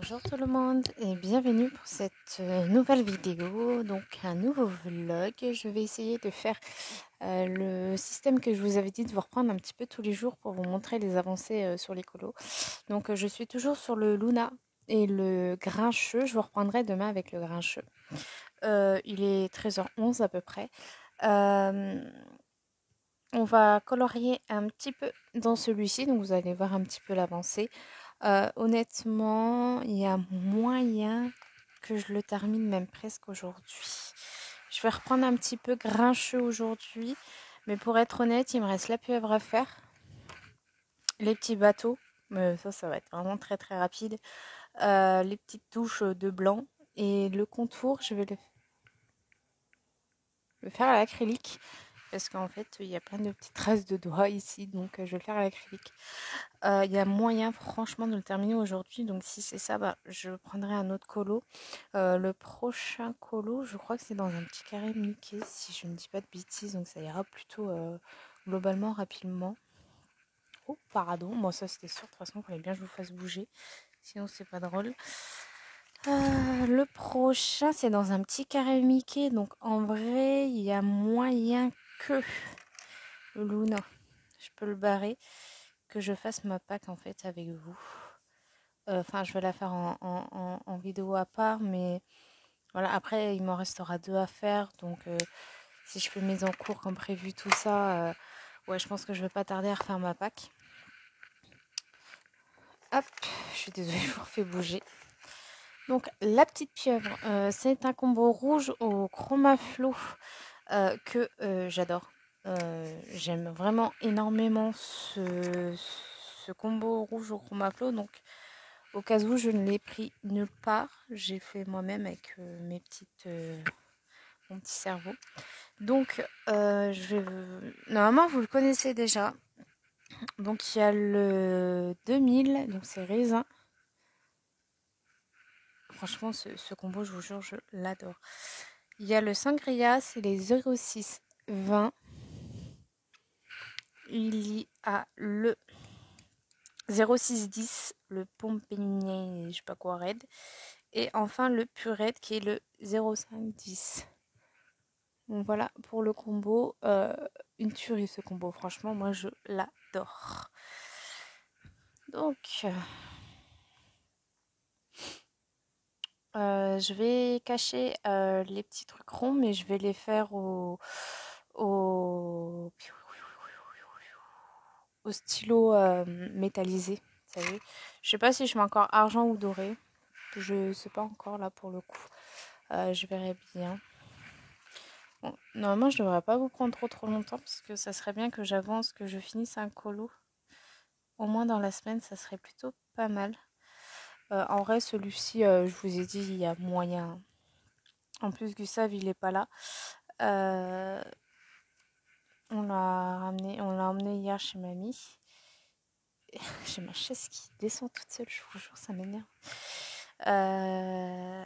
Bonjour tout le monde et bienvenue pour cette nouvelle vidéo, donc un nouveau vlog. Je vais essayer de faire le système que je vous avais dit de vous reprendre un petit peu tous les jours pour vous montrer les avancées sur l'écolo. Donc je suis toujours sur le Luna et le Grincheux, je vous reprendrai demain avec le Grincheux. Il est 13h11 à peu près. On va colorier un petit peu dans celui-ci, donc vous allez voir un petit peu l'avancée. Honnêtement, il y a moyen que je le termine même presque aujourd'hui. Je vais reprendre un petit peu Grincheux aujourd'hui, mais pour être honnête, il me reste la pieuvre à faire, les petits bateaux, mais ça va être vraiment très très rapide, les petites touches de blanc et le contour, je vais le faire à l'acrylique. Parce qu'en fait, il y a plein de petites traces de doigts ici, donc je vais le faire à l'acrylique. Il y a moyen, franchement, de le terminer aujourd'hui. Donc si c'est ça, bah, je prendrai un autre colo. Le prochain colo, je crois que c'est dans un petit carré Mickey, si je ne dis pas de bêtises. Donc ça ira plutôt globalement rapidement. Oh, pardon. Moi, ça, c'était sûr. De toute façon, il fallait bien que je vous fasse bouger. Sinon, c'est pas drôle. Le prochain, c'est dans un petit carré Mickey. Donc en vrai, il y a moyen que le Luna, je peux le barrer, que je fasse ma pack en fait avec vous. Enfin, je vais la faire en vidéo à part, mais voilà, après il m'en restera deux à faire, donc si je fais mes encours comme prévu, tout ça, ouais, je pense que je vais pas tarder à refaire ma pack. Hop, je suis désolée, je vous refais bouger. Donc la petite pieuvre, c'est un combo rouge au chroma flow que j'adore. J'aime vraiment énormément ce combo rouge au chroma flow. Donc au cas où je ne l'ai pris nulle part, j'ai fait moi-même avec mon petit cerveau. Donc normalement vous le connaissez déjà. Donc il y a le 2000, donc c'est raisin. Franchement ce combo, je vous jure, je l'adore. Il y a le sangria, c'est les 06 20. Il y a le 0610, le Pompigny, je sais pas quoi, red. Et enfin le purette qui est le 0510. Donc voilà pour le combo. Une tuerie ce combo, franchement, moi je l'adore. Donc, je vais cacher les petits trucs ronds, mais je vais les faire au, au stylo métallisé. Vous savez. Je sais pas si je mets encore argent ou doré. Je sais pas encore là pour le coup. Je verrai bien. Bon, normalement, je devrais pas vous prendre trop longtemps parce que ça serait bien que j'avance, que je finisse un colo. Au moins dans la semaine, ça serait plutôt pas mal. En vrai, celui-ci, je vous ai dit, il y a moyen. En plus, Gustave, il est pas là. Euh, on l'a emmené hier chez mamie. J'ai ma chaise qui descend toute seule, je vous jure, ça m'énerve. Euh,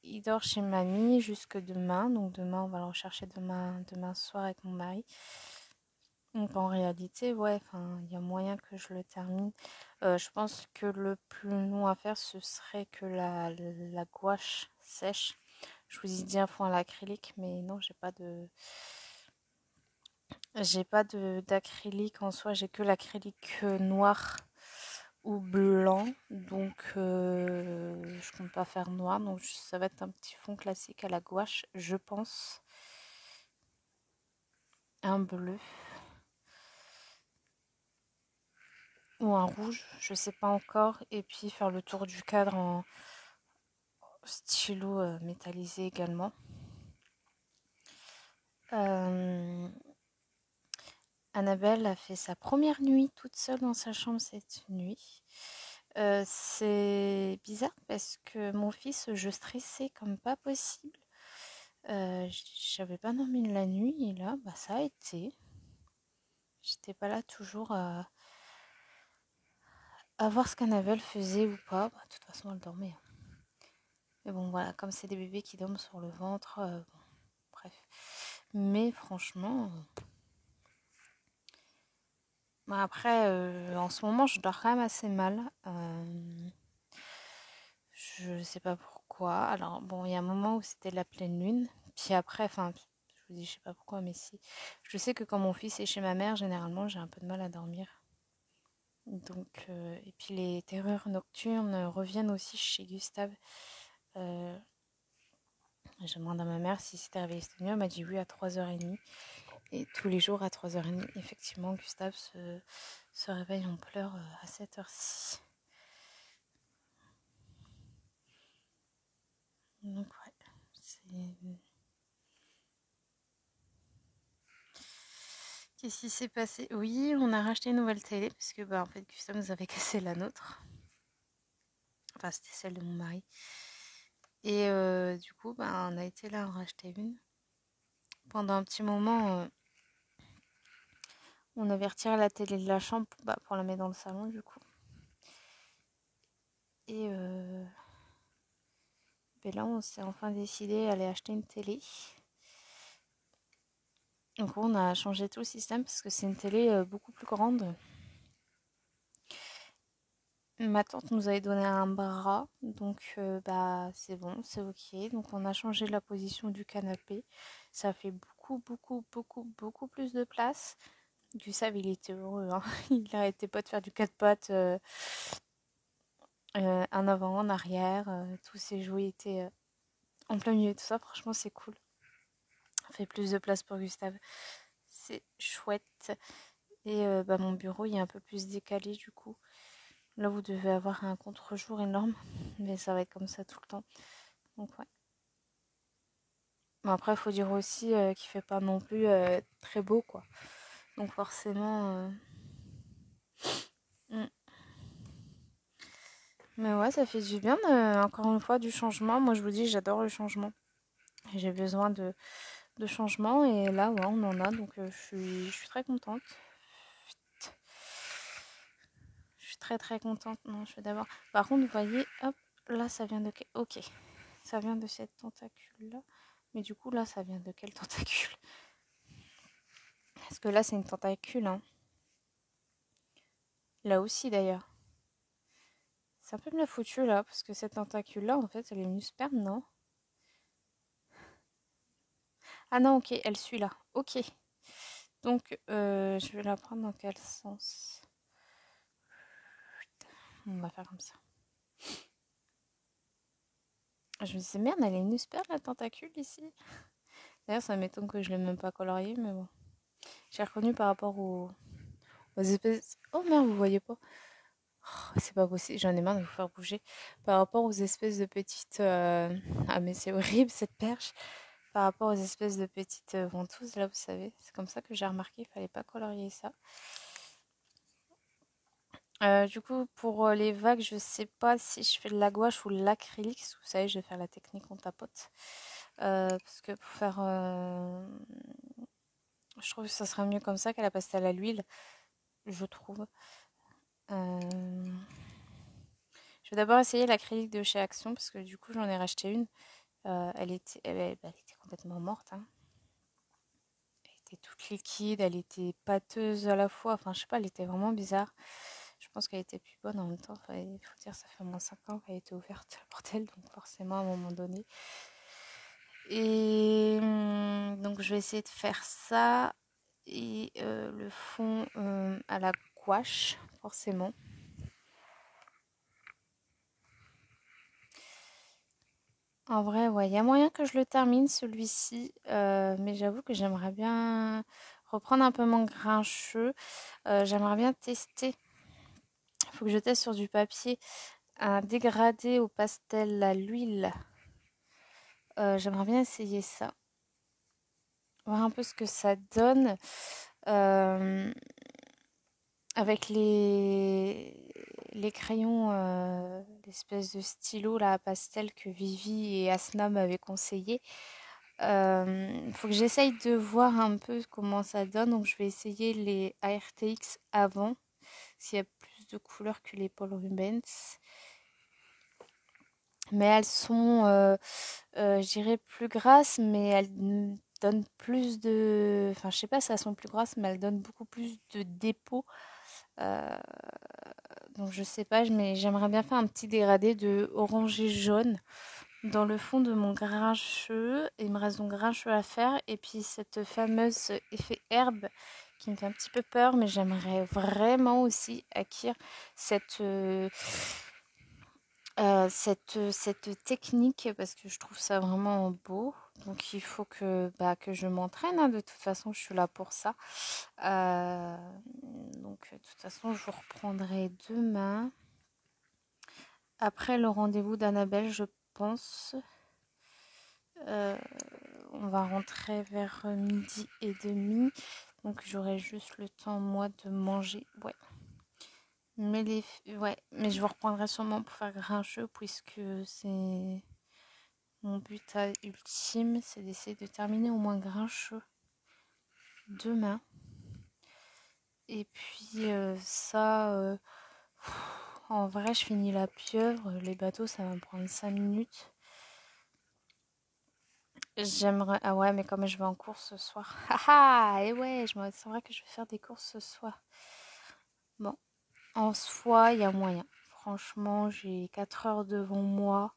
il dort chez mamie jusque demain. Donc demain, on va le rechercher demain soir avec mon mari. Donc en réalité, ouais, enfin, il y a moyen que je le termine. Je pense que le plus long à faire, ce serait que la gouache sèche. Je vous ai dit un fond à l'acrylique, mais non, j'ai pas d'acrylique en soi, j'ai que l'acrylique noir ou blanc, donc je compte pas faire noir, donc ça va être un petit fond classique à la gouache, je pense. Un bleu ou un rouge, je sais pas encore, et puis faire le tour du cadre en stylo métallisé également. Annabelle a fait sa première nuit toute seule dans sa chambre cette nuit. C'est bizarre parce que mon fils, je stressais comme pas possible. J'avais pas dormi de la nuit et là, bah, ça a été. J'étais pas là toujours à voir ce qu'Annabelle faisait ou pas. Bah, de toute façon, elle dormait. Mais bon, voilà, comme c'est des bébés qui dorment sur le ventre, bon, bref. Mais franchement, bah, après, en ce moment, je dors quand même assez mal. Je sais pas pourquoi. Alors bon, il y a un moment où c'était la pleine lune. Puis après, enfin, je vous dis, je sais pas pourquoi, mais si. Je sais que quand mon fils est chez ma mère, généralement, j'ai un peu de mal à dormir. Donc, et puis les terreurs nocturnes reviennent aussi chez Gustave. Euh, j'ai demandé à ma mère si c'était réveillé cette nuit. Elle m'a dit oui à 3h30. Et tous les jours à 3h30, effectivement, Gustave se réveille en pleurs à cette heure-ci. Donc ouais, c'est... Qu'est-ce qui s'est passé? Oui, on a racheté une nouvelle télé parce que bah en fait Gustave nous avait cassé la nôtre. Enfin, c'était celle de mon mari. Et du coup, bah, on a été là en racheter une. Pendant un petit moment, on avait retiré la télé de la chambre bah, pour la mettre dans le salon du coup. Et ben là, on s'est enfin décidé à aller acheter une télé. Donc on a changé tout le système parce que c'est une télé beaucoup plus grande. Ma tante nous avait donné un bras, donc bah c'est bon, c'est ok. Donc on a changé la position du canapé. Ça fait beaucoup plus de place. Gustave, il était heureux, hein. Il n'arrêtait pas de faire du quatre pattes, en avant, en arrière. Tous ses jouets étaient en plein milieu de tout ça. Franchement, c'est cool. Ça fait plus de place pour Gustave. C'est chouette. Et bah, mon bureau, il est un peu plus décalé du coup. Là, vous devez avoir un contre-jour énorme, mais ça va être comme ça tout le temps. Donc, ouais. Bon, après, il faut dire aussi qu'il fait pas non plus très beau, quoi. Donc, forcément. Mm. Mais ouais, ça fait du bien, encore une fois, du changement. Moi, je vous dis, j'adore le changement. J'ai besoin de changement, et là, ouais, on en a. Donc, je suis très contente. Je suis très contente. Non, je vais d'abord. Par contre, vous voyez, hop, là, ça vient de. Ok, ça vient de cette tentacule-là. Mais du coup, là, ça vient de quelle tentacule? Parce que là, c'est une tentacule, hein. Là aussi, d'ailleurs. C'est un peu bien foutu, là, parce que cette tentacule-là, en fait, elle est une sperme, non? Ah non, ok, elle suit là. Ok. Donc, je vais la prendre dans quel sens? On va faire comme ça. Je me disais, merde, elle est une sperme, la tentacule, ici. D'ailleurs, ça m'étonne que je l'ai même pas coloriée, mais bon. J'ai reconnu par rapport aux espèces... Oh merde, vous voyez pas? Oh, c'est pas possible, j'en ai marre de vous faire bouger. Par rapport aux espèces de petites... Ah mais c'est horrible cette perche. Par rapport aux espèces de petites ventouses, là vous savez. C'est comme ça que j'ai remarqué, il fallait pas colorier ça. Du coup, pour les vagues, je sais pas si je fais de la gouache ou de l'acrylique. Vous savez, je vais faire la technique on tapote. Parce que pour faire... je trouve que ça sera mieux comme ça qu'à la pastel à l'huile, je trouve. Euh, Je vais d'abord essayer l'acrylique de chez Action parce que du coup j'en ai racheté une. Elle était complètement morte, hein. Elle était toute liquide, elle était pâteuse à la fois. Enfin, je sais pas, elle était vraiment bizarre. Je pense qu'elle était plus bonne en même temps. Enfin, il faut dire, ça fait au moins 5 ans qu'elle a été ouverte, le bordel. Donc forcément, à un moment donné. Et donc je vais essayer de faire ça. Et le fond à la gouache, forcément. En vrai, ouais, il y a moyen que je le termine celui-ci, mais j'avoue que j'aimerais bien reprendre un peu mon grincheux. J'aimerais bien tester. Il faut que je teste sur du papier un dégradé au pastel à l'huile. J'aimerais bien essayer ça, voir un peu ce que ça donne euh, avec les crayons, l'espèce de stylo là à pastel que Vivi et Asna m'avaient conseillé. Faut que j'essaye de voir un peu comment ça donne. Donc je vais essayer les ARTX avant, s'il y a plus de couleurs que les Paul Rubens. Mais elles sont, je dirais, plus grasses, mais elles donnent plus de... Enfin, je sais pas si elles sont plus grasses, mais elles donnent beaucoup plus de dépôt. Euh, Donc je sais pas, mais j'aimerais bien faire un petit dégradé de orangé jaune dans le fond de mon grincheux. Il me reste donc grincheux à faire. Et puis cette fameuse effet herbe qui me fait un petit peu peur, mais j'aimerais vraiment aussi acquérir cette, cette technique parce que je trouve ça vraiment beau. Donc il faut que je m'entraîne, hein. De toute façon, je suis là pour ça. Euh, donc de toute façon, je vous reprendrai demain. Après le rendez-vous d'Annabelle, je pense. Euh, on va rentrer vers midi et demi. Donc j'aurai juste le temps, moi, de manger. Ouais. Mais je vous reprendrai sûrement pour faire grincheux puisque c'est mon but ultime, c'est d'essayer de terminer au moins grincheux demain. Et puis en vrai, je finis la pieuvre. Les bateaux, ça va me prendre 5 minutes. J'aimerais. Ah ouais, mais comme je vais en course ce soir. Haha, et ouais, c'est vrai que je vais faire des courses ce soir. Bon, en soi, il y a moyen. Franchement, j'ai 4 heures devant moi.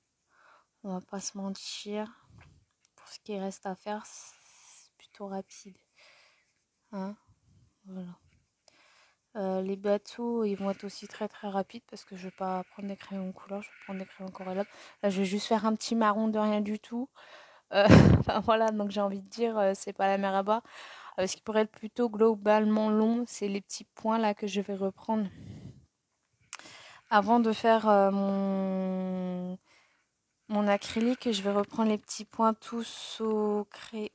On va pas se mentir. Pour ce qui reste à faire, c'est plutôt rapide. Hein, voilà. Les bateaux, ils vont être aussi très très rapides parce que je vais pas prendre des crayons couleur, je vais prendre des crayons corrélables. Là, je vais juste faire un petit marron de rien du tout. Enfin voilà, donc j'ai envie de dire, c'est pas la mer à boire. Ce qui pourrait être plutôt globalement long, c'est les petits points là que je vais reprendre avant de faire mon acrylique. Je vais reprendre les petits points tous au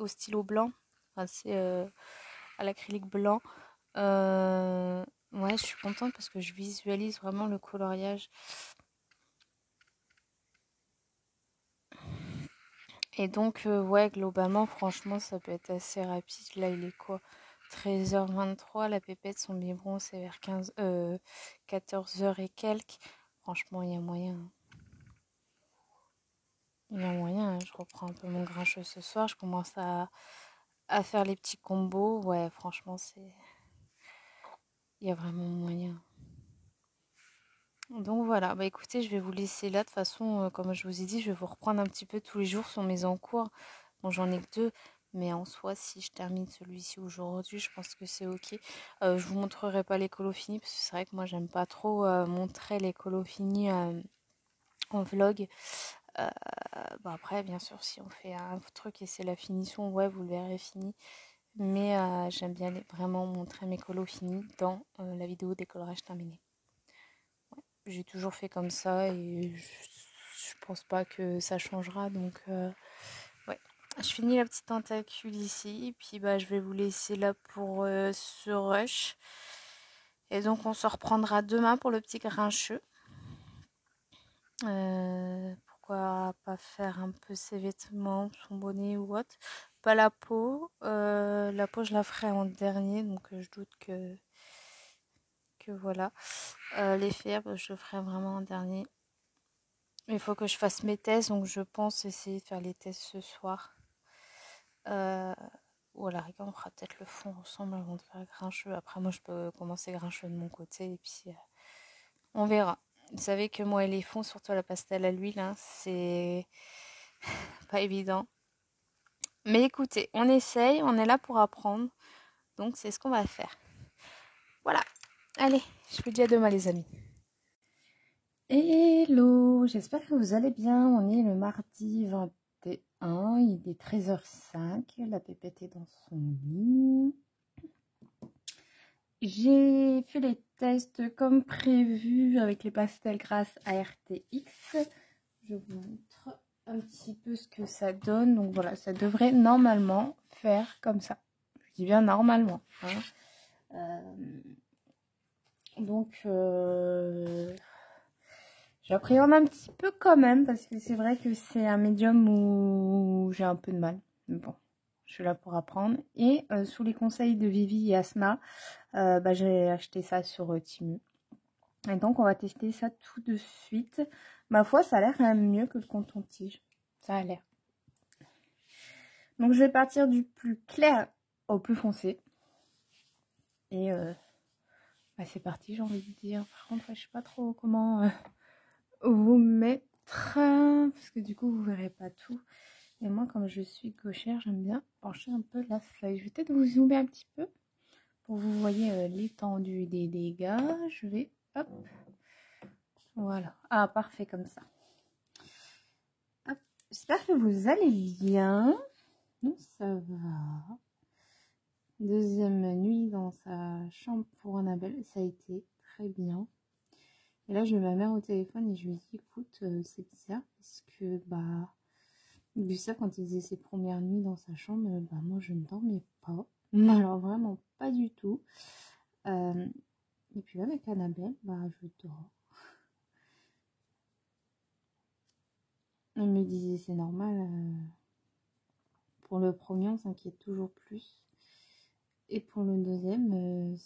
stylo blanc, enfin, c'est à l'acrylique blanc. Ouais, je suis contente parce que je visualise vraiment le coloriage. Et donc, ouais, globalement, franchement, ça peut être assez rapide. Là, il est quoi? 13h23, la pépette, son biberon, c'est vers 14h et quelques. Franchement, il y a moyen, hein. Il y a moyen, hein. Je reprends un peu mon grincheux ce soir. Je commence à faire les petits combos. Ouais, franchement, il y a vraiment moyen. Donc voilà, bah écoutez, je vais vous laisser là. De toute façon, comme je vous ai dit, je vais vous reprendre un petit peu tous les jours sur mes encours. Bon, j'en ai que deux, mais en soi, si je termine celui-ci aujourd'hui, je pense que c'est ok. Je vous montrerai pas les colos finis, parce que c'est vrai que moi, j'aime pas trop montrer les colos finis en vlog. Bah après, bien sûr, si on fait un truc et c'est la finition, ouais, vous le verrez fini. Mais j'aime bien vraiment montrer mes colos finis dans la vidéo décolorage terminé. J'ai toujours fait comme ça et je pense pas que ça changera. Donc, ouais. Je finis la petite tentacule ici. Et puis, bah, je vais vous laisser là pour ce rush. Et donc, on se reprendra demain pour le petit grincheux. Pourquoi pas faire un peu ses vêtements, son bonnet ou autre. Pas la peau. La peau, je la ferai en dernier. Donc, je doute que voilà. Les fers, je le ferai vraiment en dernier. Il faut que je fasse mes tests, donc je pense essayer de faire les tests ce soir. Ou à la rigueur, on fera peut-être le fond ensemble avant de faire grincheux. Après, moi, je peux commencer grincheux de mon côté et puis on verra. Vous savez que moi et les fonds, surtout la pastel à l'huile, hein, c'est pas évident. Mais écoutez, on essaye, on est là pour apprendre. Donc, c'est ce qu'on va faire. Voilà. Allez, je vous dis à demain, les amis. Hello, j'espère que vous allez bien. On est le mardi 21, il est 13h05, la pépette est dans son lit. J'ai fait les tests comme prévu avec les pastels grâce à RTX. Je vous montre un petit peu ce que ça donne. Donc voilà, ça devrait normalement faire comme ça. Je dis bien normalement, hein. Donc, j'appréhende un petit peu quand même parce que c'est vrai que c'est un médium où j'ai un peu de mal. Mais bon, je suis là pour apprendre. Et sous les conseils de Vivi et Asma, bah, j'ai acheté ça sur Temu. Et donc, on va tester ça tout de suite. Ma foi, ça a l'air quand même mieux que le coton-tige. Ça a l'air. Donc, je vais partir du plus clair au plus foncé. Et Bah, c'est parti, j'ai envie de dire. Par contre, je sais pas trop comment vous mettre, parce que du coup, vous verrez pas tout. Et moi, comme je suis gauchère, j'aime bien pencher un peu la feuille. Je vais peut-être vous zoomer un petit peu pour que vous voyez l'étendue des dégâts. Je vais, hop, voilà. Ah, parfait comme ça. Hop. J'espère que vous allez bien. Donc, ça va. Deuxième nuit dans sa chambre pour Annabelle, ça a été très bien. Et là, je ma mère au téléphone et je lui dis, écoute, c'est bizarre parce que, bah, Gustave, quand il faisait ses premières nuits dans sa chambre, bah, moi, je ne dormais pas. Alors, vraiment pas du tout. Et puis là, avec Annabelle, bah, je dors. Elle me disait, c'est normal. Pour le premier, on s'inquiète toujours plus. Et pour le deuxième,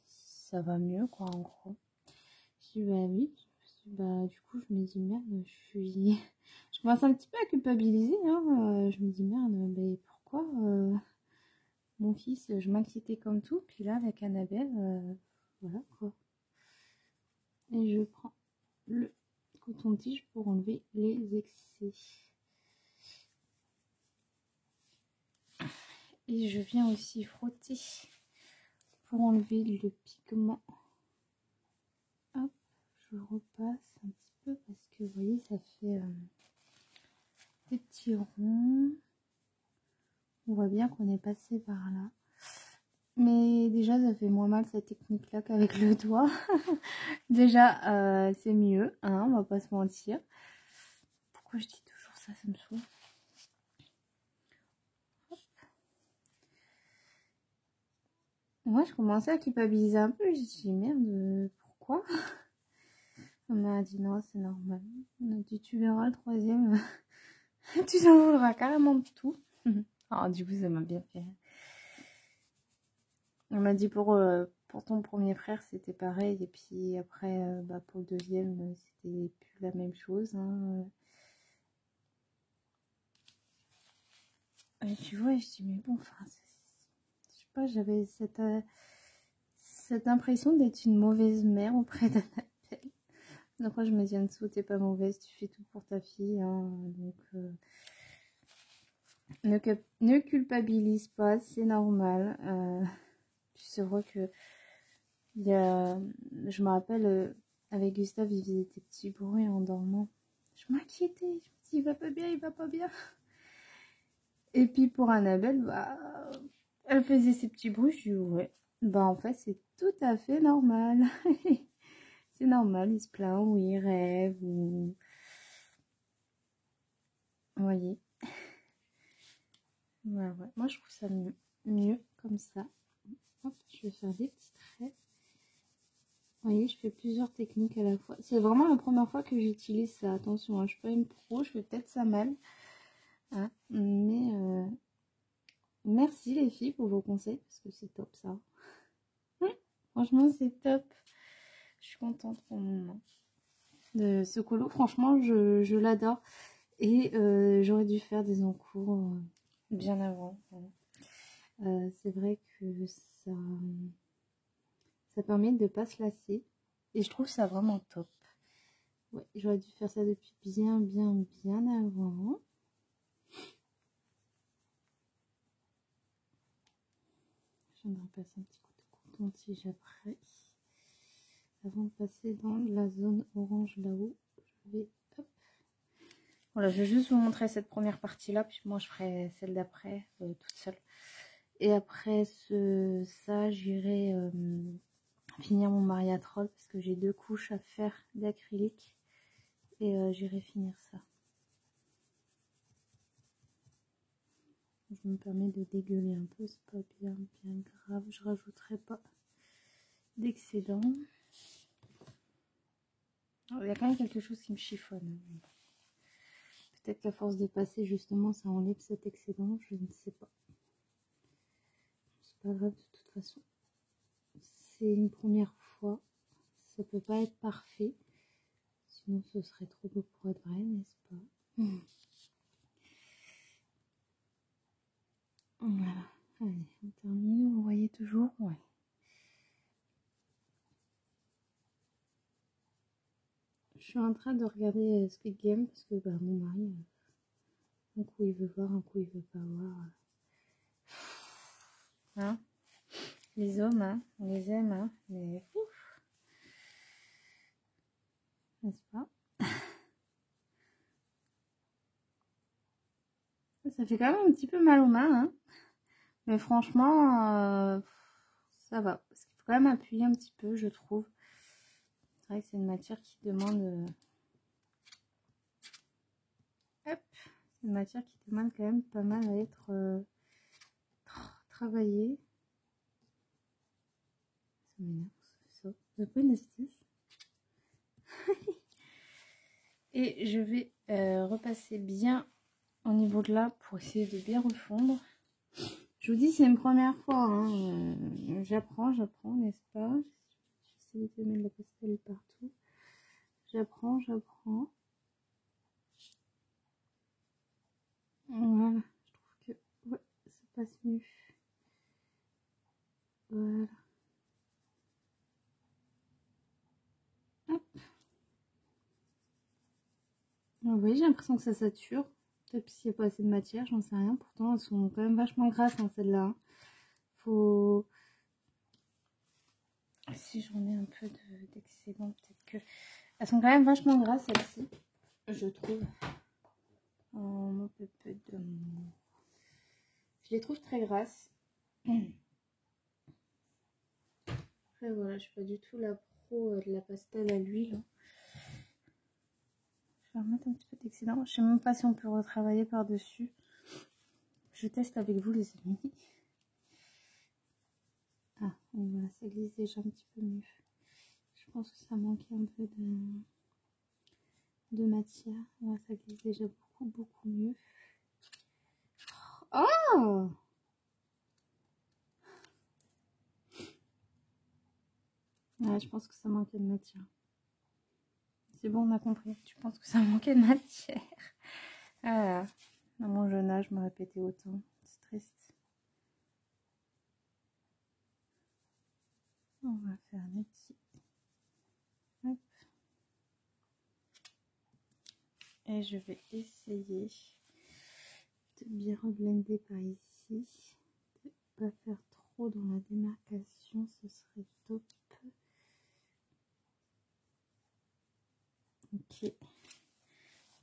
ça va mieux, quoi, en gros. Je dis, bah oui. Bah, du coup, je me dis, merde, je commence un petit peu à culpabiliser. Hein. Je me dis, merde, bah, pourquoi mon fils, je m'inquiétais comme tout. Puis là, avec Annabelle, voilà, quoi. Et je prends le coton-tige pour enlever les excès. Et je viens aussi frotter pour enlever le pigment. Hop, je repasse un petit peu parce que vous voyez, ça fait des petits ronds. On voit bien qu'on est passé par là. Mais déjà, ça fait moins mal cette technique-là qu'avec le doigt. Déjà, c'est mieux, hein, on va pas se mentir. Pourquoi je dis toujours ça, ça me saoule. Moi, je commençais à culpabiliser un peu. J'ai dit, merde, pourquoi? On m'a dit, non, c'est normal. On a dit, tu verras le troisième. Tu t'en voudras carrément de tout. Alors, du coup, ça m'a bien fait. On m'a dit pour ton premier frère, c'était pareil. Et puis après, bah, pour le deuxième, c'était plus la même chose. Hein. Et tu vois, je dis, mais bon, enfin, je sais pas, j'avais cette impression d'être une mauvaise mère auprès d'Annabelle. Donc, moi, je me dis, Anne-Sou, t'es pas mauvaise, tu fais tout pour ta fille. Hein. Donc, ne culpabilise pas, c'est normal. C'est vrai que je me rappelle, avec Gustave, il faisait des petits bruits en dormant. Je m'inquiétais, je me dis, il va pas bien, il va pas bien. Et puis pour Annabelle, bah, elle faisait ses petits bruits, je dis, ouais, bah en fait, c'est tout à fait normal. C'est normal, il se plaint ou il rêve ou... Vous voyez. Ouais, ouais. Moi, je trouve ça mieux comme ça. Hop, je vais faire des petits traits. Vous voyez, je fais plusieurs techniques à la fois. C'est vraiment la première fois que j'utilise ça. Attention, hein, je suis pas une pro, je fais peut-être ça mal. Hein, mais merci les filles pour vos conseils, parce que c'est top ça. Franchement, c'est top. Je suis contente pour le moment. De ce colo, franchement, je l'adore. Et j'aurais dû faire des encours bien avant. C'est vrai que ça permet de ne pas se lasser. Et je trouve ça vraiment top. Ouais, j'aurais dû faire ça depuis bien avant. Je viendrai passer un petit coup de coton-tige après. Avant de passer dans la zone orange là-haut, je vais... Hop. Voilà, je vais juste vous montrer cette première partie-là, puis moi je ferai celle d'après, toute seule. Et après ça, j'irai finir mon mariatrol, parce que j'ai 2 couches à faire d'acrylique. Et j'irai finir ça. Je me permets de dégueuler un peu, c'est pas bien grave. Je rajouterai pas d'excédent. Il y a quand même quelque chose qui me chiffonne. Peut-être qu'à force de passer, justement, ça enlève cet excédent, je ne sais pas. C'est pas grave de toute façon. C'est une première fois. Ça peut pas être parfait. Sinon, ce serait trop beau pour être vrai, n'est-ce pas? Voilà. Allez, on termine. Vous voyez toujours? Ouais. suis en train de regarder Squid Game parce que bah, mon mari, un coup il veut voir, un coup il veut pas voir. Hein, les hommes, hein, on les aime, hein, mais ouf, n'est-ce pas? Ça fait quand même un petit peu mal aux mains, hein, mais franchement, ça va. Parce qu'il faut quand même appuyer un petit peu, je trouve. C'est vrai que c'est une matière qui demande... Hop, c'est une matière qui demande quand même pas mal à être travaillée. Ça m'énerve, ça. Vous avez pas une astuce? Et je vais repasser bien au niveau de là pour essayer de bien refondre. Je vous dis, c'est une première fois. Hein. J'apprends, n'est-ce pas? J'essaie de mettre de la pastel partout. J'apprends. Voilà, je trouve que ouais, ça passe mieux. Voilà. Hop. Vous voyez, j'ai l'impression que ça sature. Peut-être s'il n'y a pas assez de matière, j'en sais rien. Pourtant, elles sont quand même vachement grasses, hein, celles-là. Faut... Si j'en ai un peu d'excédent, peut-être que... Elles sont quand même vachement grasses, celles-ci, je trouve. Oh, mon pépé d'amour. Je les trouve très grasses. Après, voilà, je suis pas du tout la pro de la pastel à l'huile. Je vais remettre un petit peu d'excédent. Je sais même pas si on peut retravailler par-dessus. Je teste avec vous, les amis. Ah, voilà, ça glisse déjà un petit peu mieux. Je pense que ça manquait un peu de matière. Ouais, ça glisse déjà beaucoup mieux. Oh! Ouais, je pense que ça manquait de matière. C'est bon, on a compris. Tu penses que ça manquait de matière. Ah, dans mon jeune âge, je me répétais autant. C'est triste. On va faire des petits. Hop. Et je vais essayer de bien reblender par ici. De ne pas faire trop dans la démarcation, ce serait top. Ok. Et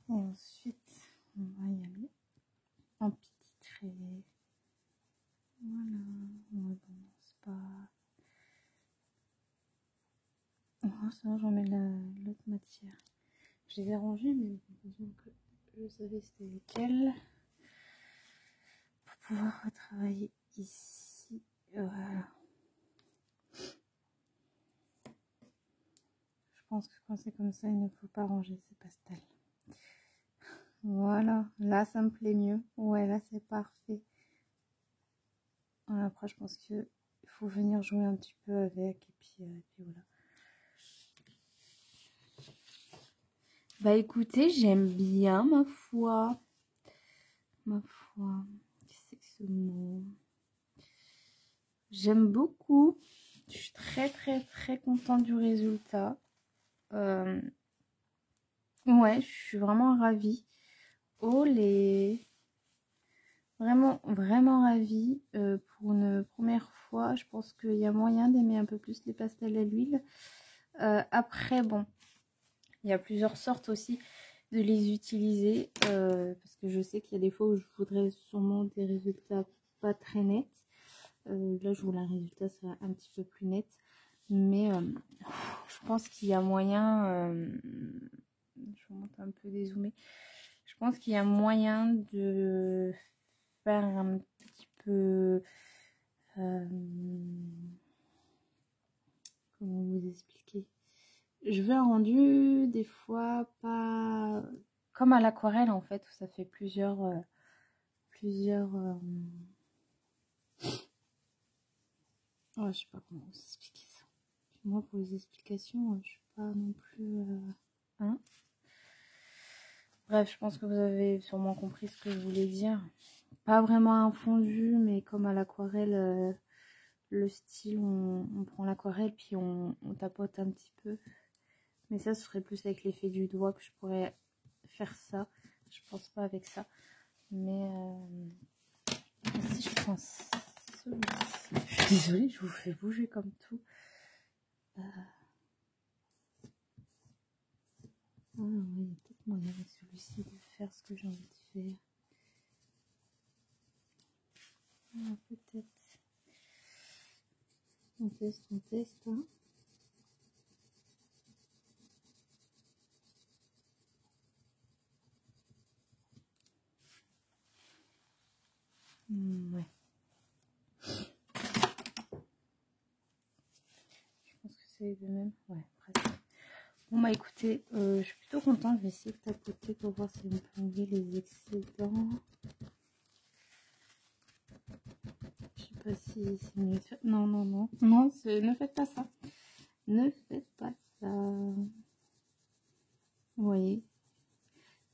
ensuite, on va y aller en petit trait. Voilà. Ouais, bon, c'est pas... Oh, ça va, j'en mets l'autre matière. Je les ai rangées, mais disons que je savais c'était lesquelles. Pour pouvoir retravailler ici. Voilà. Je pense que quand c'est comme ça, il ne faut pas ranger ces pastels. Voilà, là ça me plaît mieux. Ouais, là c'est parfait. Voilà, après je pense qu'il faut venir jouer un petit peu avec et puis voilà. Bah écoutez, j'aime bien ma foi. Ma foi, qu'est-ce que ce mot? J'aime beaucoup. Je suis très contente du résultat. Ouais, je suis vraiment ravie. Oh les... Vraiment ravie. Pour une première fois, je pense qu'il y a moyen d'aimer un peu plus les pastels à l'huile. Après, bon, il y a plusieurs sortes aussi de les utiliser. Parce que je sais qu'il y a des fois où je voudrais sûrement des résultats pas très nets. Là, je voulais un résultat soit un petit peu plus net. Mais je pense qu'il y a moyen... je vais monter un peu dézoomé. Je pense qu'il y a moyen de faire un petit peu... comment vous expliquer? Je veux un rendu des fois pas... Comme à l'aquarelle en fait, où ça fait plusieurs... Oh, je sais pas comment vous expliquer ça. Moi, pour les explications, je suis pas non plus... Hein? Bref, je pense que vous avez sûrement compris ce que je voulais dire. Pas vraiment un fondu, mais comme à l'aquarelle, le style, on prend l'aquarelle puis on tapote un petit peu. Mais ça, ce serait plus avec l'effet du doigt que je pourrais faire ça. Je pense pas avec ça. Mais si je prends celui-ci. Je suis désolée, je vous fais bouger comme tout. Ah oui, il y a peut-être moyen avec celui-ci de faire ce que j'ai envie de faire. Ah, peut-être. On teste, hein. Ouais. Je pense que c'est de même. Ouais, presque. Bon bah écoutez, je suis plutôt contente. Je vais essayer de tapoter pour voir si on peut enlever les excédents. Je sais pas si c'est mieux de faire. Non, non, non. Non, ne faites pas ça. Ne faites pas ça. Vous voyez,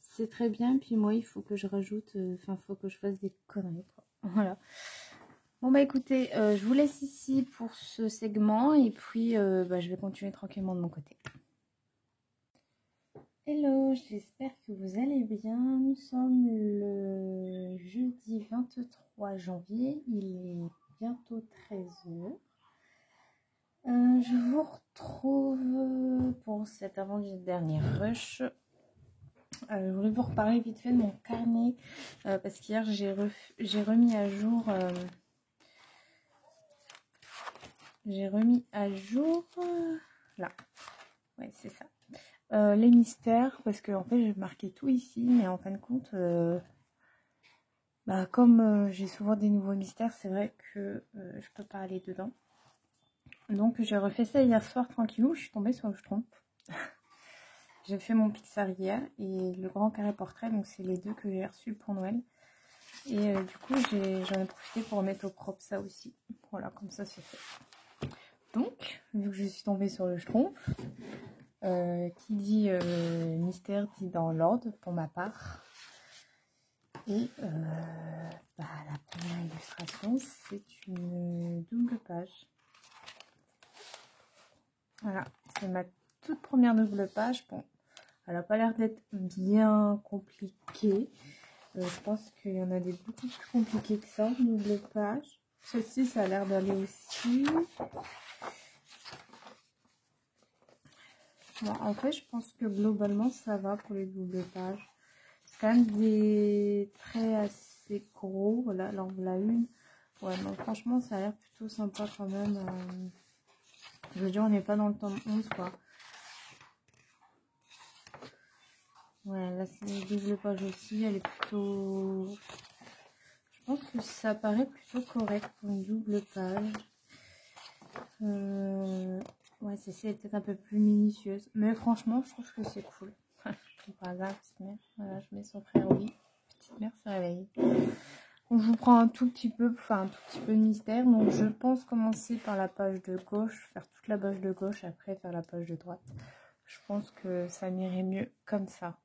c'est très bien. Puis moi, il faut que je rajoute, enfin, il faut que je fasse des conneries, quoi. Voilà. Bon bah écoutez, je vous laisse ici pour ce segment et puis bah, je vais continuer tranquillement de mon côté. Hello, j'espère que vous allez bien. Nous sommes le jeudi 23 janvier, il est bientôt 13h. Je vous retrouve pour cet avant-dernier rush. Je voulais vous reparler vite fait de mon carnet parce qu'hier j'ai remis à jour là, ouais c'est ça, les mystères, parce que en fait j'ai marqué tout ici, mais en fin de compte bah, comme j'ai souvent des nouveaux mystères, c'est vrai que je peux pas aller dedans. Donc j'ai refait ça hier soir tranquillou, je suis tombée sur le Schtroumpf. J'ai fait mon Pixaria et le grand carré portrait, donc c'est les deux que j'ai reçus pour Noël. Et du coup j'en ai profité pour remettre au propre ça aussi. Voilà, comme ça c'est fait. Donc, vu que je suis tombée sur le Schtroumpf, qui dit mystère dit dans l'ordre pour ma part. Et bah, la première illustration, c'est une double page. Voilà, c'est ma toute première double page. Bon, elle n'a pas l'air d'être bien compliquée. Je pense qu'il y en a des beaucoup plus compliquées que ça, une double page. Celle-ci, ça a l'air d'aller aussi. Bon, en fait, je pense que globalement, ça va pour les doubles pages. C'est quand même des traits assez gros. Voilà, là, on voilà une. Ouais, non, franchement, ça a l'air plutôt sympa quand même. Je veux dire, on n'est pas dans le tome 11, quoi. Ouais, là, c'est une double page aussi. Elle est plutôt... Je pense que ça paraît plutôt correct pour une double page. Ouais, celle-ci est peut-être un peu plus minutieuse. Mais franchement, je trouve que c'est cool. Par hasard, petite mère. Voilà, je mets son frère au lit. Petite mère se réveille. Donc, je vous prends un tout petit peu, enfin un tout petit peu de mystère. Donc, je pense commencer par la page de gauche, faire toute la page de gauche, après faire la page de droite. Je pense que ça m'irait mieux comme ça.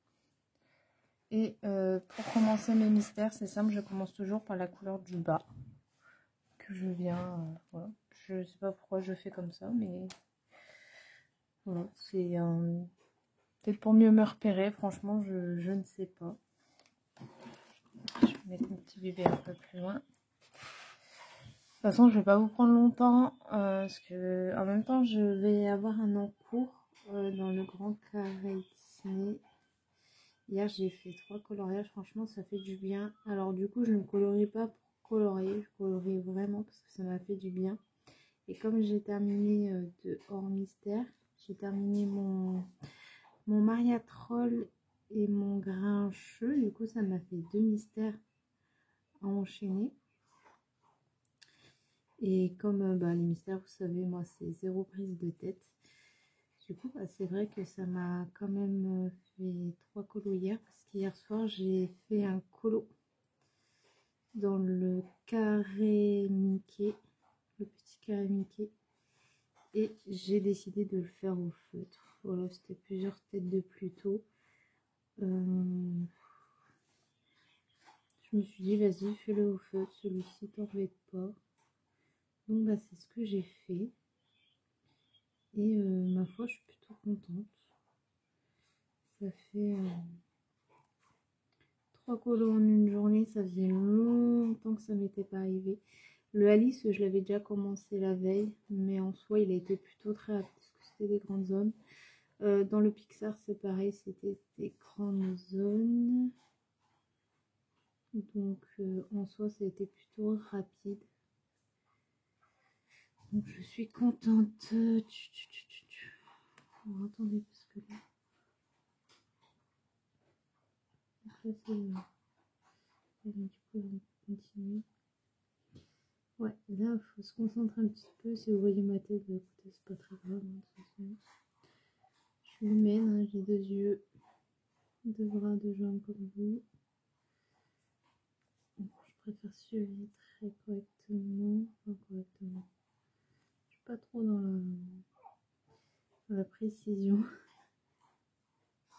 Et pour commencer mes mystères, c'est simple, je commence toujours par la couleur du bas. Que je viens, voilà. Je sais pas pourquoi je fais comme ça, mais voilà, c'est peut-être pour mieux me repérer, franchement, je ne sais pas. Je vais mettre mon petit bébé un peu plus loin. De toute façon, je vais pas vous prendre longtemps, parce que en même temps, je vais avoir un encours dans le grand carré Disney. Hier, j'ai fait 3 coloriages, franchement, ça fait du bien. Alors du coup, je ne colorie pas pour colorier, je colorie vraiment parce que ça m'a fait du bien. Et comme j'ai terminé de hors mystère, j'ai terminé mon Maria Troll et mon Grincheux. Du coup, ça m'a fait 2 mystères à enchaîner. Et comme bah, les mystères, vous savez, moi, c'est 0 prise de tête. Du coup, bah, c'est vrai que ça m'a quand même fait 3 colos hier. Parce qu'hier soir, j'ai fait un colo dans le carré Mickey. Le petit carré Mickey. Et j'ai décidé de le faire au feutre. Voilà, c'était plusieurs têtes de Pluto. Je me suis dit, vas-y, fais-le au feutre. Celui-ci t'embête pas. Donc, bah, c'est ce que j'ai fait. Et ma foi, je suis plutôt contente. Ça fait 3 colos en une journée, ça faisait longtemps que ça m'était pas arrivé. Le Alice, je l'avais déjà commencé la veille, mais en soi, il a été plutôt très rapide parce que c'était des grandes zones. Dans le Pixar, c'est pareil, c'était des grandes zones. Donc, en soi, ça a été plutôt rapide. Donc, je suis contente. Alors, attendez, parce que là... Donc là, c'est... du coup, on va continuer. Ouais, là, il faut se concentrer un petit peu. Si vous voyez ma tête, bah, écoutez, c'est pas très grave. Hein, de toute façon. Je suis humaine, hein, j'ai 2 yeux, 2 bras, 2 jambes comme vous. Donc, je préfère suivre très correctement. Enfin, correctement. Je suis pas trop dans la précision.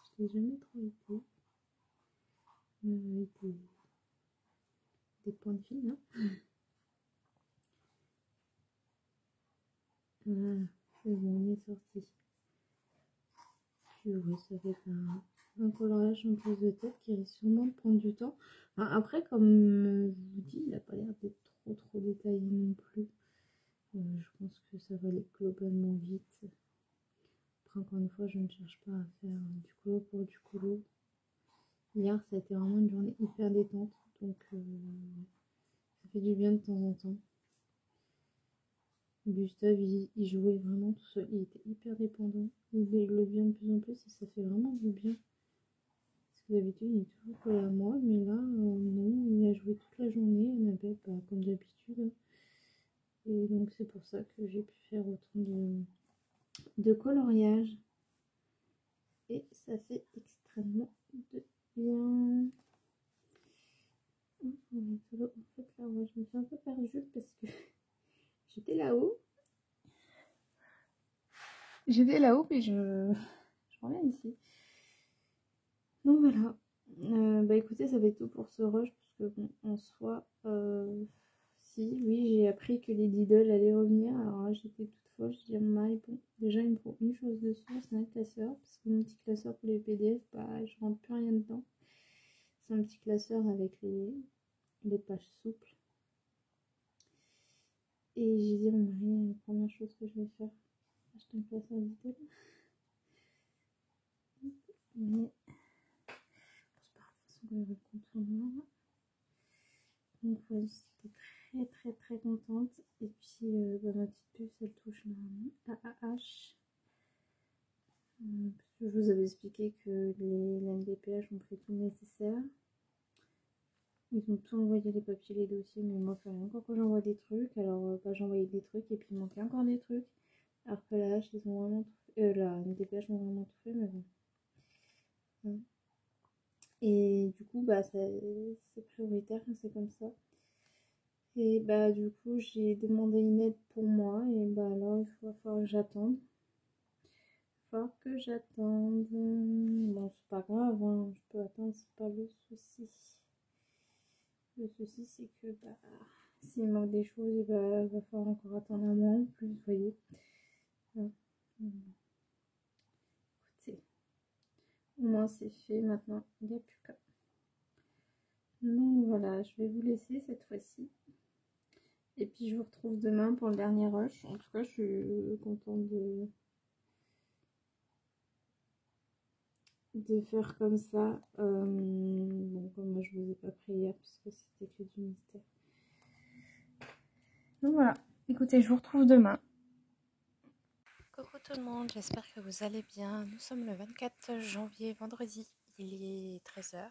Je l'ai jamais trop été. Avec des points de fil, hein. Voilà, c'est bon, on est sorti. Puis ouais, ça va être un coloriage en prise de tête qui risque sûrement de prendre du temps. Enfin, après, comme je vous dis, il n'a pas l'air d'être trop détaillé non plus. Je pense que ça va aller globalement vite. Après, encore une fois, je ne cherche pas à faire du colo pour du colo. Hier, ça a été vraiment une journée hyper détente. Donc, ça fait du bien de temps en temps. Gustave, il jouait vraiment tout seul. Il était hyper dépendant. Il le devient de plus en plus et ça fait vraiment du bien. Parce que d'habitude, il est toujours collé à moi. Mais là, non, il a joué toute la journée. Annabelle, comme d'habitude. Et donc, c'est pour ça que j'ai pu faire autant de coloriage. Et ça fait extrêmement de bien. En fait, là, moi, je me suis un peu perdue parce que j'étais là-haut. Mais je reviens ici. Donc voilà. Bah écoutez, ça va être tout pour ce rush parce que bon, en soi, si, oui, j'ai appris que les Diddle allaient revenir. Alors là, j'étais toute folle. Je dis à mon mari, bon, déjà, il me faut une chose dessus, c'est un classeur. Parce que mon petit classeur pour les PDF, bah, je rentre plus rien dedans. C'est un petit classeur avec les pages souples. Et j'ai dit à mon mari, la première chose que je vais faire, acheter un classeur Diddle. Mais c'est pas grave, de toute façon, le contournement. Donc ouais, j'étais très contente. Et puis ma petite puce, elle touche la AAH. Parce que je vous avais expliqué que les NDPH ont pris tout le nécessaire. Ils ont tout envoyé, les papiers, les dossiers, mais moi, il fallait encore que j'envoie des trucs. Alors j'envoyais des trucs et puis il manquait encore des trucs. Alors que la H, ils ont vraiment tout fait. La NDPH ont vraiment tout fait, mais bon. Ouais. Et du coup, bah c'est prioritaire, c'est comme ça. Et bah du coup j'ai demandé une aide pour moi et bah là il va falloir que j'attende. Bon c'est pas grave, hein, je peux attendre, c'est pas le souci. Le souci c'est que bah s'il manque des choses, il va falloir encore attendre un mois en plus, vous voyez. Ouais. Écoutez, au moins c'est fait, maintenant il n'y a plus qu'à. Donc voilà, je vais vous laisser cette fois-ci. Et puis je vous retrouve demain pour le dernier rush. En tout cas, je suis contente de faire comme ça. Bon, comme moi je vous ai pas pris hier puisque c'était que du mystère. Donc voilà, écoutez, je vous retrouve demain. Coucou tout le monde, j'espère que vous allez bien. Nous sommes le 24 janvier, vendredi, il est 13h.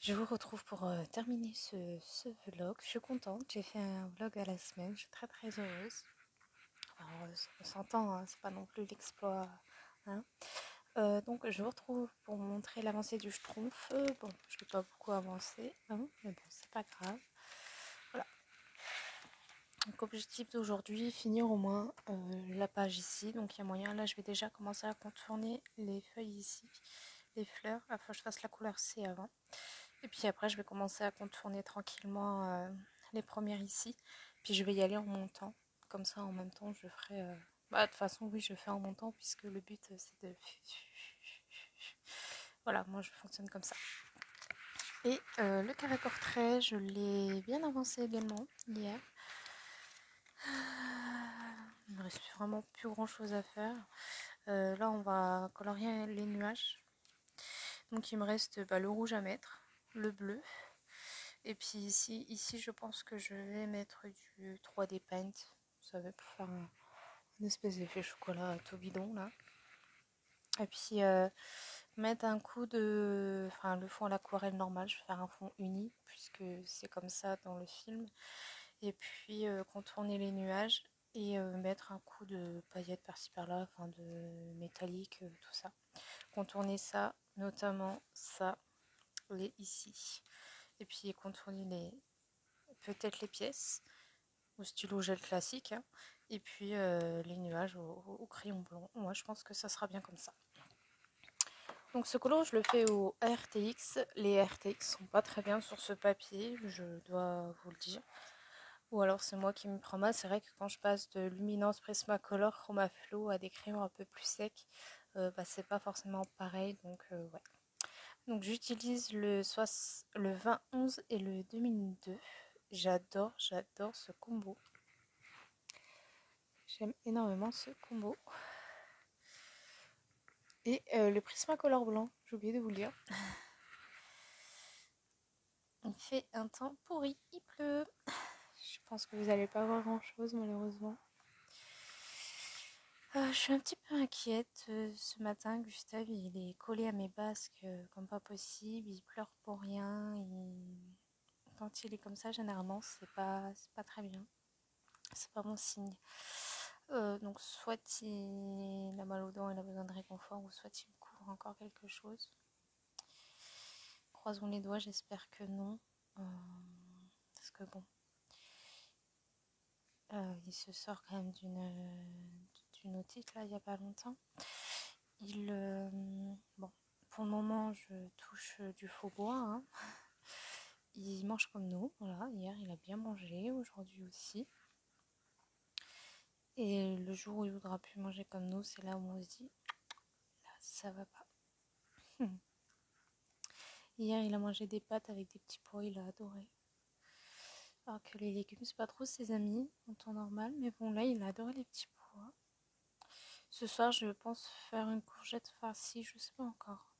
Je vous retrouve pour terminer ce vlog. Je suis contente, j'ai fait un vlog à la semaine, je suis très heureuse. Alors, on s'entend, hein, c'est pas non plus l'exploit. Hein. Donc je vous retrouve pour montrer l'avancée du Schtroumpf. Bon, je n'ai pas beaucoup avancé, hein, mais bon, c'est pas grave. Voilà. Donc objectif d'aujourd'hui, finir au moins la page ici. Donc il y a moyen, là je vais déjà commencer à contourner les feuilles ici, les fleurs. Il faut que je fasse la couleur C avant. Et puis après je vais commencer à contourner tranquillement les premières ici. Puis je vais y aller en montant. Comme ça en même temps je ferai... de toute façon oui je fais en montant puisque le but c'est de Voilà, moi je fonctionne comme ça. Et le carré portrait, je l'ai bien avancé également hier. Il me reste vraiment plus grand chose à faire. Là, on va colorier les nuages. Donc il me reste le rouge à mettre, le bleu. Et puis ici je pense que je vais mettre du 3D Paint. Vous savez, pour faire une espèce d'effet chocolat tout bidon là. Et puis mettre un coup de... Enfin, le fond à l'aquarelle normal, je vais faire un fond uni, puisque c'est comme ça dans le film. Et puis contourner les nuages et mettre un coup de paillettes par-ci par-là, enfin de métallique, tout ça. Contourner ça, notamment ça, ici. Et puis contourner peut-être les pièces au stylo gel classique. Hein. Et puis les nuages au crayon blanc. Moi, je pense que ça sera bien comme ça. Donc ce color, je le fais au RTX. Les RTX sont pas très bien sur ce papier, je dois vous le dire. Ou alors c'est moi qui me prends mal. C'est vrai que quand je passe de Luminance Prismacolor Chromaflow à des crayons un peu plus secs, c'est pas forcément pareil. Donc ouais. Donc j'utilise le 2011 et le 2002. J'adore ce combo. J'aime énormément ce combo. Et le Prismacolor blanc, j'ai oublié de vous le dire. Il fait un temps pourri, il pleut. Je pense que vous n'allez pas voir grand chose malheureusement. Je suis un petit peu inquiète ce matin. Gustave il est collé à mes basques comme pas possible. Il pleure pour rien. Quand il est comme ça, généralement, c'est pas très bien. C'est pas bon signe. Donc soit il a mal aux dents, il a besoin de réconfort, ou soit il me couvre encore quelque chose. Croisons les doigts, j'espère que non. Parce que bon, il se sort quand même d'une otite là il y a pas longtemps. Bon, pour le moment je touche du faux bois. Hein. Il mange comme nous, voilà. Hier il a bien mangé, aujourd'hui aussi. Et le jour où il voudra plus manger comme nous, c'est là où on se dit, là ça va pas. Hier il a mangé des pâtes avec des petits pois, il a adoré. Alors que les légumes c'est pas trop ses amis en temps normal, mais bon là il a adoré les petits pois. Ce soir, je pense faire une courgette farcie, je sais pas encore.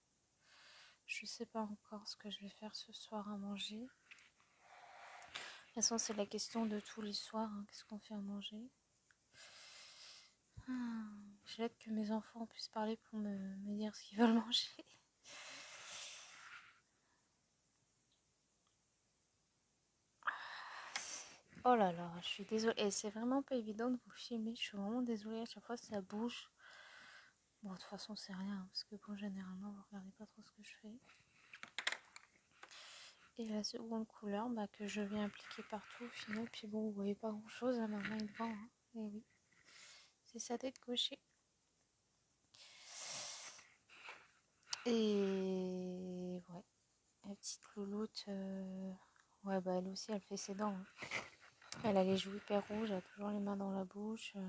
Je sais pas encore ce que je vais faire ce soir à manger. De toute façon, c'est la question de tous les soirs, hein. Qu'est-ce qu'on fait à manger? J'ai hâte que mes enfants puissent parler pour me dire ce qu'ils veulent manger. Oh là là, je suis désolée. Et c'est vraiment pas évident de vous filmer. Je suis vraiment désolée. À chaque fois, ça bouge. Bon, de toute façon, c'est rien. Parce que bon, généralement, vous regardez pas trop ce que je fais. Et la seconde couleur que je vais appliquer partout au final. Puis bon, vous voyez pas grand chose à ma main devant. Hein. Et oui, c'est sa tête gaucher. Et ouais, la petite louloute, ouais, elle aussi, elle fait ses dents. Hein. Elle a les joues hyper rouges, elle a toujours les mains dans la bouche. Ouais.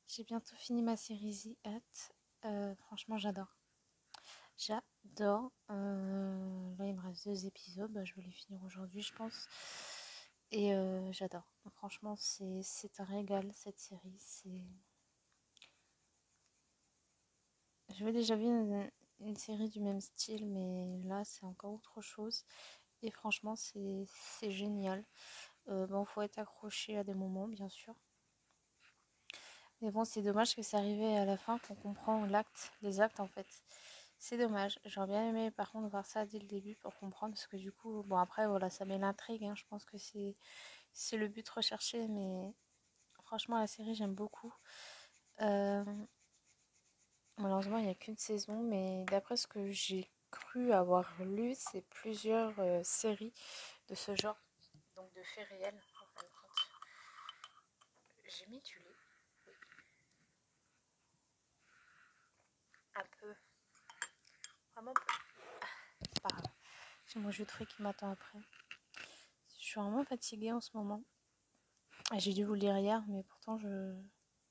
J'ai bientôt fini ma série The Hat. Franchement, j'adore. J'adore. Là, il me reste 2 épisodes. Je vais les finir aujourd'hui, je pense. Et j'adore. Franchement, c'est un régal, cette série. J'avais déjà vu une série du même style, mais là, c'est encore autre chose. Et franchement, c'est génial. Bon, faut être accroché à des moments, bien sûr. Mais bon, c'est dommage que c'est arrivé à la fin qu'on comprend les actes en fait. C'est dommage. J'aurais bien aimé par contre voir ça dès le début pour comprendre parce que du coup, bon après voilà, ça met l'intrigue. Hein. Je pense que c'est le but recherché, mais franchement la série j'aime beaucoup. Euh, Malheureusement il n'y a qu'une saison, mais d'après ce que j'ai cru avoir lu, c'est plusieurs séries de ce genre, donc de faits réels en fin de compte. J'ai mis du lait, oui, un peu, vraiment peu. C'est pas grave. J'ai mon jus de fruits qui m'attend après. Je suis vraiment fatiguée en ce moment. J'ai dû vous le lire hier, mais pourtant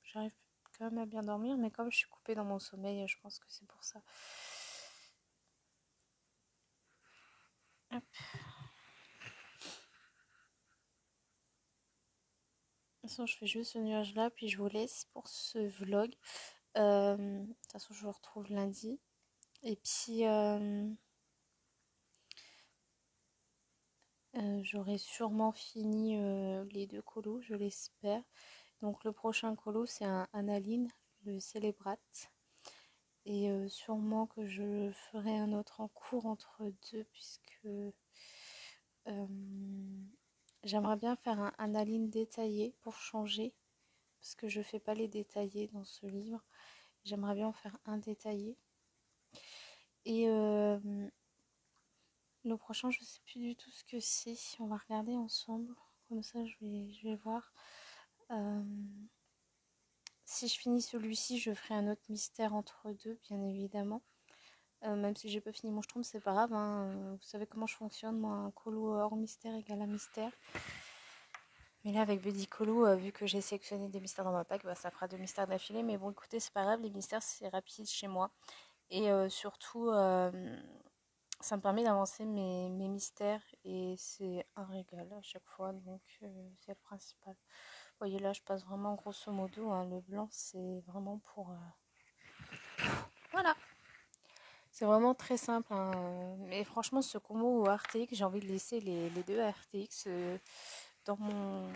j'arrive quand même à bien dormir. Mais comme je suis coupée dans mon sommeil, je pense que c'est pour ça. Hop. De toute façon, je fais juste ce nuage là, puis je vous laisse pour ce vlog. De toute façon, je vous retrouve lundi. Et puis, j'aurai sûrement fini les 2 colos, je l'espère. Donc, le prochain colo, c'est un Analine, le Célébrate. Et sûrement que je ferai un autre en cours entre deux, puisque j'aimerais bien faire un Analine détaillé pour changer, parce que je fais pas les détaillés dans ce livre. J'aimerais bien en faire un détaillé. Et le prochain, je sais plus du tout ce que c'est. On va regarder ensemble. Comme ça, je vais voir. Euh, si je finis celui-ci, je ferai un autre mystère entre deux, bien évidemment. Même si j'ai pas fini mon schtroumpf, c'est pas grave, hein. Vous savez comment je fonctionne, moi, un colo hors mystère égale un mystère. Mais là, avec Buddy Colo, vu que j'ai sélectionné des mystères dans ma pack, bah, ça fera 2 mystères d'affilée. Mais bon, écoutez, c'est pas grave, les mystères, c'est rapide chez moi. Et surtout, ça me permet d'avancer mes mystères. Et c'est un régal à chaque fois, donc c'est le principal. Vous voyez, là, je passe vraiment grosso modo, hein, le blanc, c'est vraiment pour... Voilà. C'est vraiment très simple, hein. Mais franchement, ce combo au RTX, j'ai envie de laisser les deux RTX dans mon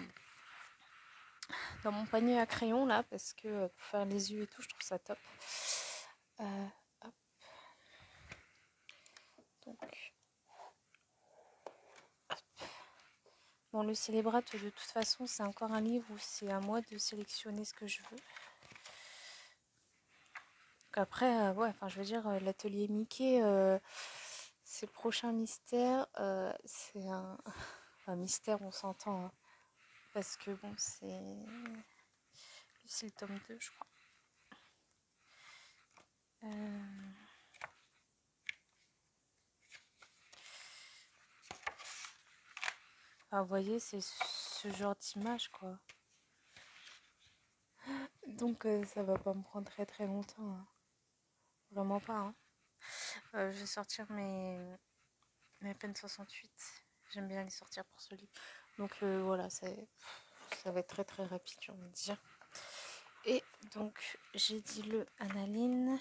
panier à crayon là, parce que pour faire les yeux et tout, je trouve ça top. Hop, donc, bon, le Célébrate, de toute façon, c'est encore un livre où c'est à moi de sélectionner ce que je veux. Donc après, ouais, enfin, je veux dire, l'atelier Mickey, ses prochains mystères, c'est un mystère, on s'entend, hein, parce que bon, c'est le tome 2, je crois. Enfin, vous voyez, c'est ce genre d'image, quoi. Donc, ça va pas me prendre très très longtemps, hein. Vraiment pas, hein. Je vais sortir mes peines 68. J'aime bien les sortir pour ce livre. Donc, voilà, ça va être très très rapide, j'ai envie de dire. Et donc, j'ai dit le Analine.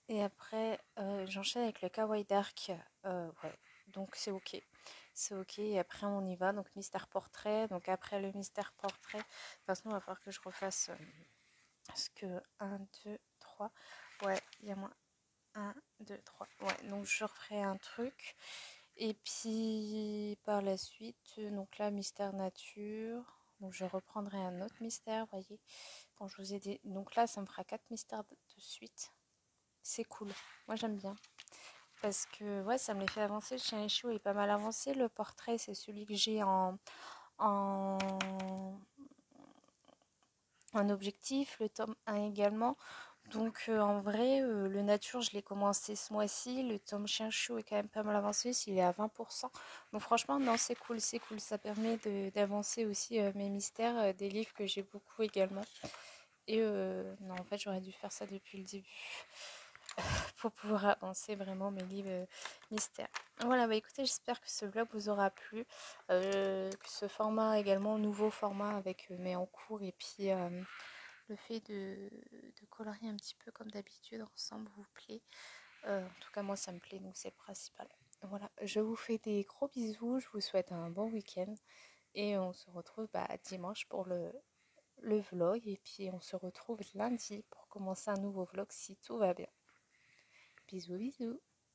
Et après, j'enchaîne avec le Kawaii Dark. Ouais, donc c'est ok. C'est ok. Et après, on y va. Donc, mystère portrait. Donc, après le mystère portrait, de toute façon, il va falloir que je refasse ce que 1, 2, 3. Ouais, il y a moins 1, 2, 3. Ouais, donc je referai un truc. Et puis, par la suite, donc là, mystère nature. Donc, je reprendrai un autre mystère, voyez. Quand je vous ai dit. Donc là, ça me fera 4 mystères de suite. C'est cool. Moi, j'aime bien. Parce que, ouais, ça me les fait avancer. Le chien échou est pas mal avancé. Le portrait, c'est celui que j'ai en, en objectif. Le tome 1 également. Donc, en vrai, le nature, je l'ai commencé ce mois-ci. Le tome chien chou est quand même pas mal avancé. S'il est à 20%. Donc, franchement, non, c'est cool. C'est cool. Ça permet d'avancer aussi mes mystères. Des livres que j'ai beaucoup également. Et non, en fait, j'aurais dû faire ça depuis le début. Pour pouvoir avancer vraiment mes livres mystères. Voilà, bah écoutez, j'espère que ce vlog vous aura plu, que ce format également, nouveau format avec mes en cours et puis le fait de colorier un petit peu comme d'habitude ensemble vous plaît. En tout cas, moi ça me plaît, donc c'est le principal. Voilà, je vous fais des gros bisous, je vous souhaite un bon week-end et on se retrouve dimanche pour le vlog et puis on se retrouve lundi pour commencer un nouveau vlog si tout va bien. Bisous, bisous.